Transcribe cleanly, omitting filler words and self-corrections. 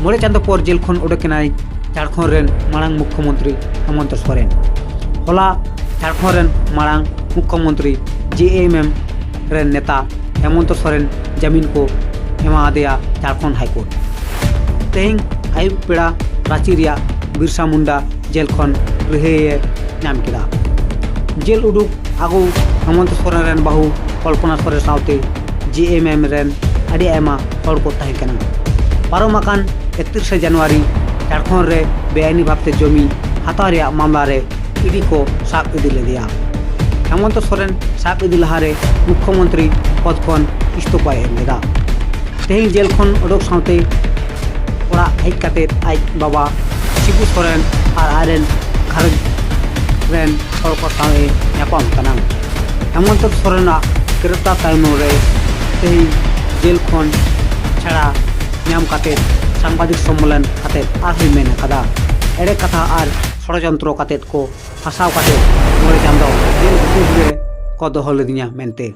मोड़े चांदो पर जेल खन उडुकेनाय झारखंड रेन मारांग मुख्यमंत्री हेमंत सोरेन। हला झारखंड रेन मारांग मुख्यमंत्री JMM रेन नेता हेमंत सोरेन जमीन को एमा आदेया झारखंड हाईकोर्ट। तेहिं आयुब पेड़ा रांची रिया बिरसा मुंडा जेल खन रिहाये नाम केदा। जेल उडुक आगु हेमंत सोरेन रेन बाहू कल्पना सोरेन सावते JMM रेन आदि आयमा हर को ताहें कना। पारमाकान 31 जनवरी झारखंड रे बेआईनी भावते जमी हाताव रेया मामला रे ईडी को साब इदी लेदिया। हेमंत सोरेन साब इदी लहारे मुख्यमंत्री पद खन इस्तीफा एम लेदा। तेहिं जेल खन उडुक सावते ओड़ा हेज काते आज बाबा शिबू सोरेन और आरेन घारंज रेन हर को सावे नापाम कना। हेमंत सोरेना गिरफ्तार तायम रे तेहिं जेल खन छाड़ा नाम काते सांबादिक सम्मेलन काते आरही मेन कदा। एड़े कथा और षड़यंत्र काते को फसाव काते मोड़े चांदो जेल भीतर रे को दोहो लेदिया मेनते।